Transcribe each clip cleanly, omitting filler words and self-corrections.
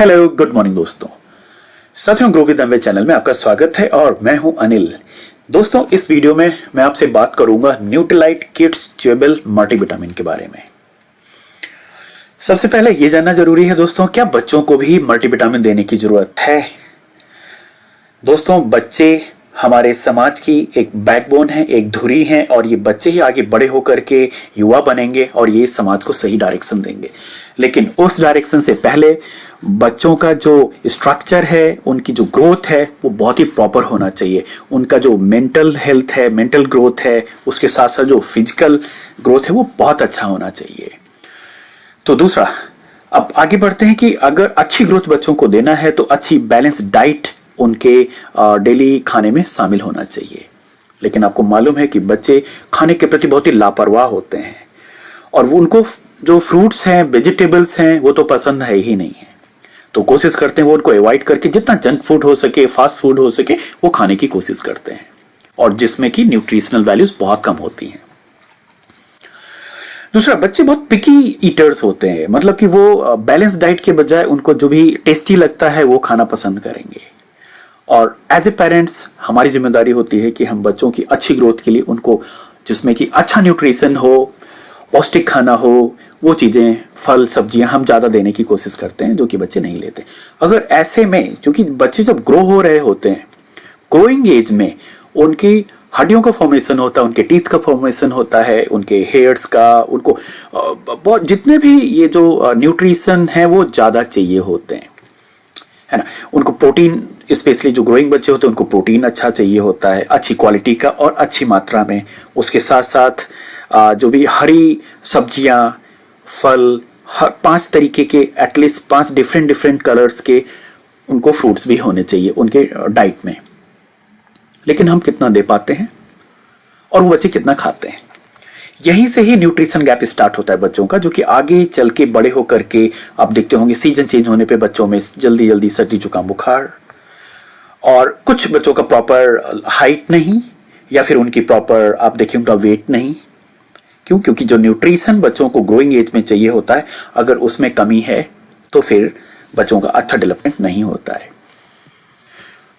Hello, good morning दोस्तों। साथियों, grow with Amrit channel में आपका स्वागत है और मैं हूं अनिल। दोस्तों, इस वीडियो में मैं आपसे बात करूंगा न्यूट्रीलाइट किड्स च्यूएबल मल्टीविटामिन के बारे में। सबसे पहले यह जानना जरूरी है दोस्तों, क्या बच्चों को भी मल्टीविटामिन देने की जरूरत है? दोस्तों, बच्चे हमारे समाज की एक बैकबोन है, एक धुरी है, और ये बच्चे ही आगे बड़े होकर के युवा बनेंगे और ये समाज को सही डायरेक्शन देंगे। लेकिन उस डायरेक्शन से पहले बच्चों का जो स्ट्रक्चर है, उनकी जो ग्रोथ है, वो बहुत ही प्रॉपर होना चाहिए। उनका जो मेंटल हेल्थ है, मेंटल ग्रोथ है, उसके साथ साथ जो फिजिकल ग्रोथ है, वो बहुत अच्छा होना चाहिए। तो दूसरा, अब आगे बढ़ते हैं कि अगर अच्छी ग्रोथ बच्चों को देना है तो अच्छी बैलेंस डाइट उनके डेली खाने में शामिल होना चाहिए। लेकिन आपको मालूम है कि बच्चे खाने के प्रति बहुत ही लापरवाह होते हैं और वो उनको जो फ्रूट्स हैं, वेजिटेबल्स हैं, वो तो पसंद है ही नहीं है। तो कोशिश करते हैं वो उनको अवॉइड करके जितना जंक फूड हो सके, फास्ट फूड हो सके, वो खाने की कोशिश करते हैं, और जिसमें कि न्यूट्रिशनल वैल्यूज बहुत कम होती हैं। दूसरा, बच्चे बहुत पिकी ईटर्स होते हैं, मतलब कि वो बैलेंस डाइट के बजाय उनको जो भी टेस्टी लगता है वो खाना पसंद करेंगे। और एज ए पेरेंट्स हमारी जिम्मेदारी होती है कि हम बच्चों की अच्छी ग्रोथ के लिए उनको, जिसमें कि अच्छा न्यूट्रिशन हो, पौष्टिक खाना हो, वो चीजें, फल सब्जियां हम ज्यादा देने की कोशिश करते हैं, जो कि बच्चे नहीं लेते। अगर ऐसे में, क्योंकि बच्चे जब ग्रो हो रहे होते हैं, ग्रोइंग एज में उनकी हड्डियों का फॉर्मेशन होता है, उनके टीथ का फॉर्मेशन होता है, उनके हेयर्स का, उनको बहुत जितने भी ये जो न्यूट्रिशन है वो ज्यादा चाहिए होते हैं, है ना। उनको प्रोटीन, स्पेशली जो ग्रोइंग बच्चे होते हैं, उनको प्रोटीन अच्छा चाहिए होता है, अच्छी क्वालिटी का और अच्छी मात्रा में। उसके साथ साथ जो भी हरी सब्जियां, फल, हर 5 तरीके के, एटलीस्ट 5 डिफरेंट कलर्स के उनको फ्रूट्स भी होने चाहिए उनके डाइट में। लेकिन हम कितना दे पाते हैं और वो बच्चे कितना खाते हैं? यहीं से ही न्यूट्रिशन गैप स्टार्ट होता है बच्चों का, जो कि आगे चल के बड़े होकर के आप देखते होंगे सीजन चेंज होने पे बच्चों में जल्दी जल्दी सर्दी जुकाम बुखार, और कुछ बच्चों का प्रॉपर हाइट नहीं, या फिर उनकी प्रॉपर आप देखें उनका वेट नहीं। क्यों? क्योंकि जो न्यूट्रिशन बच्चों को ग्रोइंग एज में चाहिए होता है, अगर उसमें कमी है तो फिर बच्चों का अच्छा डेवलपमेंट नहीं होता है।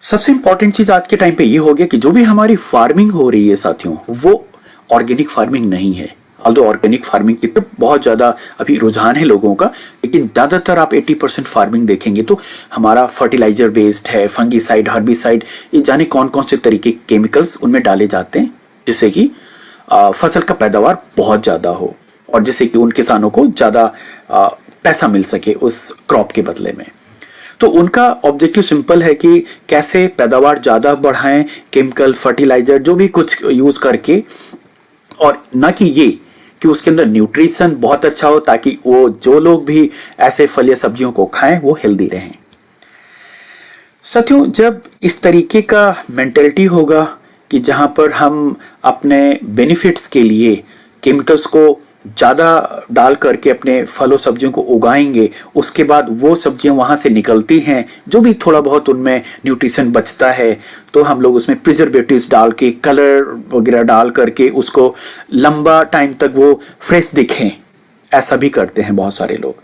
सबसे इंपॉर्टेंट चीज आज के टाइम पे ये हो गया कि जो भी हमारी फार्मिंग हो रही है साथियों, वो ऑर्गेनिक फार्मिंग नहीं है। ऑल्दो ऑर्गेनिक फार्मिंग की तो बहुत ज्यादा अभी रुझान है लोगों का, लेकिन ज्यादातर आप 80% फार्मिंग देखेंगे तो हमारा फर्टिलाइजर बेस्ड है, फंगीसाइड, हर्बिसाइड, ये जाने कौन कौन से तरीके केमिकल्स उनमें डाले जाते हैं, जिससे कि फसल का पैदावार बहुत ज्यादा हो और जिससे कि उन किसानों को ज्यादा पैसा मिल सके उस क्रॉप के बदले में। तो उनका ऑब्जेक्टिव सिंपल है कि कैसे पैदावार ज्यादा बढ़ाएं, केमिकल, फर्टिलाइजर जो भी कुछ यूज करके, और ना कि ये कि उसके अंदर न्यूट्रिशन बहुत अच्छा हो, ताकि वो जो लोग भी ऐसे फल या सब्जियों को खाएं वो हेल्दी रहें। साथियों, जब इस तरीके का मेंटेलिटी होगा कि जहां पर हम अपने बेनिफिट्स के लिए केमिकल्स को ज्यादा डाल करके अपने फलों सब्जियों को उगाएंगे, उसके बाद वो सब्जियां वहां से निकलती हैं, जो भी थोड़ा बहुत उनमें न्यूट्रिशन बचता है, तो हम लोग उसमें प्रिजर्वेटिव्स डाल के, कलर वगैरह डाल करके उसको लंबा टाइम तक वो फ्रेश दिखें, ऐसा भी करते हैं बहुत सारे लोग।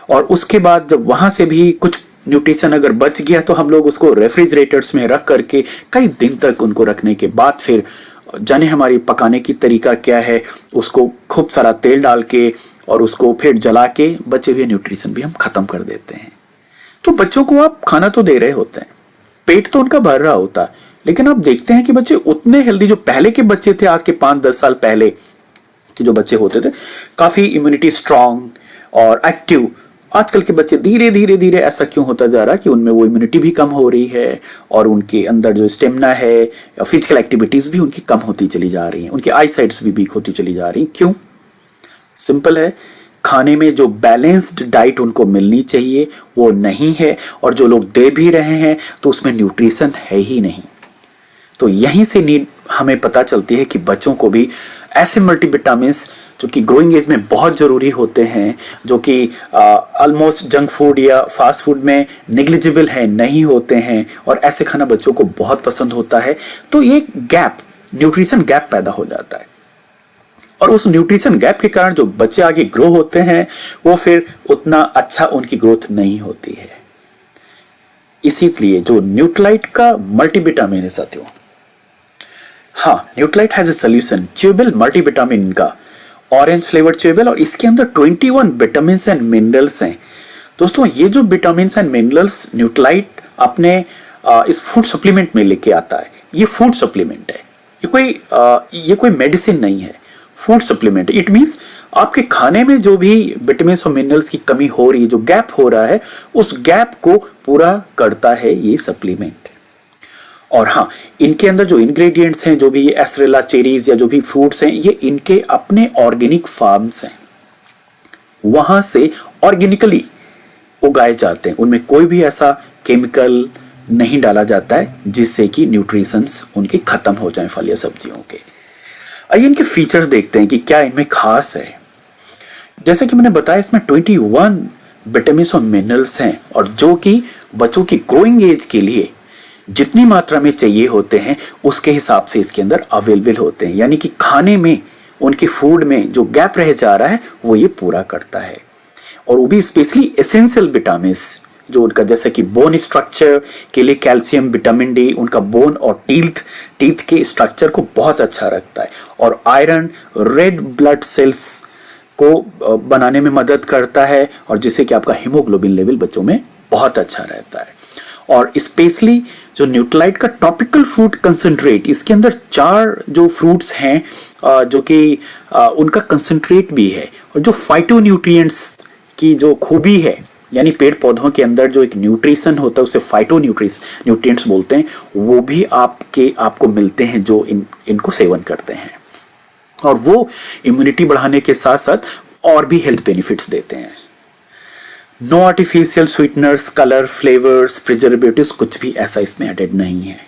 और उसके बाद जब वहां से भी कुछ न्यूट्रिशन अगर बच गया तो हम लोग उसको रेफ्रिजरेटर्स में रख करके कई दिन तक उनको रखने के बाद फिर जाने हमारी पकाने की तरीका क्या है, उसको खूब सारा तेल डाल के और उसको फिर जला के बचे हुए न्यूट्रिशन भी हम खत्म कर देते हैं। तो बच्चों को आप खाना तो दे रहे होते हैं, पेट तो उनका भर रहा होता है, लेकिन आप देखते हैं कि बच्चे उतने हेल्दी, जो पहले के बच्चे थे, आज के 5-10 साल पहले के जो बच्चे होते थे, काफी इम्यूनिटी स्ट्रांग और एक्टिव, आजकल के बच्चे धीरे धीरे धीरे ऐसा क्यों होता जा रहा है कि उनमें वो इम्यूनिटी भी कम हो रही है और उनके अंदर जो स्टेमिना है, फिजिकल एक्टिविटीज भी उनकी कम होती चली जा रही हैं, उनकी आई साइट्स भी वीक होती चली जा रही हैं। क्यों? सिंपल है, खाने में जो बैलेंस्ड डाइट उनको मिलनी चाहिए वो नहीं है, और जो लोग दे भी रहे हैं तो उसमें न्यूट्रिशन है ही नहीं। तो यहीं से नीड हमें पता चलती है कि बच्चों को भी ऐसे मल्टीविटामिन्स जो कि ग्रोइंग एज में बहुत जरूरी होते हैं, जो कि ऑलमोस्ट जंक फूड या फास्ट फूड में नेग्लिजिबल है, नहीं होते हैं, और ऐसे खाना बच्चों को बहुत पसंद होता है, तो ये गैप, न्यूट्रिशन गैप पैदा हो जाता है। और उस न्यूट्रिशन गैप के कारण जो बच्चे आगे ग्रो होते हैं वो फिर उतना अच्छा उनकी ग्रोथ नहीं होती है। इसीलिए जो न्यूट्रालाइट का मल्टीविटामिन है साथियों, हाँ, न्यूट्रालाइट हैज ए सोल्यूशन च्यूबेबल मल्टीविटामिन का ऑरेंज फ्लेवर च्यूबेबल, और इसके अंदर 21 विटामिन एंड मिनरल्स हैं। दोस्तों ये जो विटामिन एंड मिनरल्स न्यूट्रालाइट अपने इस फूड सप्लीमेंट में लेके आता है, ये फूड सप्लीमेंट है, ये कोई मेडिसिन नहीं है, फूड सप्लीमेंट। इट मींस आपके खाने में जो भी विटामिन और मिनरल्स की कमी हो रही है, जो गैप हो रहा है, उस गैप को पूरा करता है ये सप्लीमेंट। और हाँ, इनके अंदर जो इंग्रेडिएंट्स हैं, जो भी एस्ट्रेला चेरीज या जो भी फ्रूट्स हैं, ये इनके अपने ऑर्गेनिक फार्म्स हैं, वहां से ऑर्गेनिकली उगाए जाते हैं। उनमें कोई भी ऐसा केमिकल नहीं डाला जाता है जिससे कि न्यूट्रिशंस उनके खत्म हो जाएं फल या सब्जियों के। आइए इनके फीचर्स देखते हैं कि क्या इनमें खास है। जैसे कि मैंने बताया, इसमें 21 विटामिन और मिनरल्स हैं, और जो कि बच्चों की ग्रोइंग एज के लिए जितनी मात्रा में चाहिए होते हैं उसके हिसाब से इसके अंदर अवेलेबल होते हैं। यानी कि खाने में, उनके फूड में जो गैप रह जा रहा है वो ये पूरा करता है। और वो भी स्पेशली एसेंशियल विटामिन, जो उनका जैसे कि बोन स्ट्रक्चर के लिए कैल्शियम, विटामिन डी उनका बोन और टीथ के स्ट्रक्चर को बहुत अच्छा रखता है। और आयरन रेड ब्लड सेल्स को बनाने में मदद करता है, और जिससे कि आपका हीमोग्लोबिन लेवल बच्चों में बहुत अच्छा रहता है। और स्पेशली जो न्यूट्रालाइट का टॉपिकल फ्रूट कंसंट्रेट, इसके अंदर 4 जो फ्रूट्स हैं जो कि उनका कंसंट्रेट भी है, और जो फाइटोन्यूट्रिएंट्स की जो खूबी है, यानी पेड़ पौधों के अंदर जो एक न्यूट्रिशन होता है उसे फाइटोन्यूट्रिएंट्स बोलते हैं, वो भी आपको मिलते हैं जो इनको सेवन करते हैं। और वो इम्यूनिटी बढ़ाने के साथ साथ और भी हेल्थ बेनिफिट्स देते हैं। No artificial sweeteners, colour, flavours, preservatives, कुछ भी ऐसा इसमें एडेड नहीं है।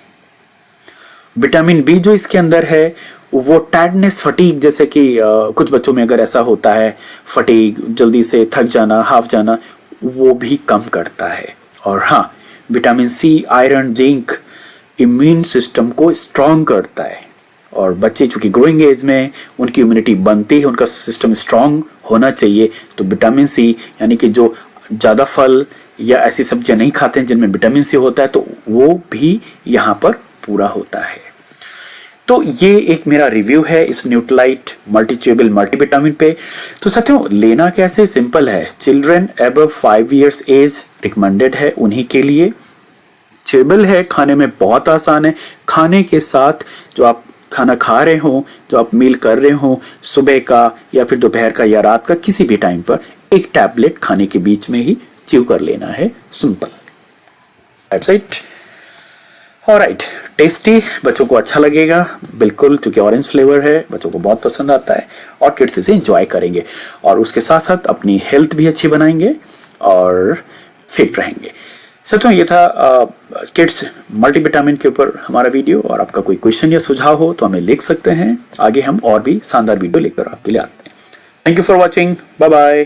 विटामिन बी जो इसके अंदर है वो टायर्डनेस, फटीग, जैसे कि कुछ बच्चों में अगर ऐसा होता है, फटीग, जल्दी से थक जाना, हाफ जाना, वो भी कम करता है। और हाँ, vitamin C, iron, zinc immune system को स्ट्रांग करता है। और बच्चे चूंकि ग्रोइंग एज में उनकी इम्यूनिटी बनती है, उनका सिस्टम स्ट्रांग होना चाहिए, तो विटामिन सी, यानी कि जो ज़्यादा फल या ऐसी सब्जियां नहीं खाते हैं जिनमें विटामिन सी होता है, तो वो भी यहाँ पर पूरा होता है। तो ये एक मेरा रिव्यू है इस न्यूट्रालाइट मल्टीच्यूबल मल्टीविटामिन पे। तो साथियों, लेना कैसे? सिंपल है, children above 5 years age recommended है उन्हीं के लिए। च्यूबल है, खाने में बहुत आसान है। खाने के साथ जो आप खाना खा रहे हो, जो आप मील कर रहे हो, सुबह का या फिर दोपहर का या रात का, किसी भी टाइम पर एक टैबलेट खाने के बीच में ही च्यू कर लेना है। Simple, that's it. Alright, tasty, बच्चों को अच्छा लगेगा बिल्कुल, क्योंकि ऑरेंज फ्लेवर है, बच्चों को बहुत पसंद आता है और किड्स इसे एंजॉय करेंगे, और उसके साथ साथ अपनी हेल्थ भी अच्छी बनाएंगे और फिट रहेंगे। साथियों, ये था किड्स मल्टीविटामिन के ऊपर हमारा वीडियो, और आपका कोई क्वेश्चन या सुझाव हो तो हमें लिख सकते हैं। आगे हम और भी शानदार वीडियो लेकर आपके लिए आते हैं। Thank you for watching, bye bye.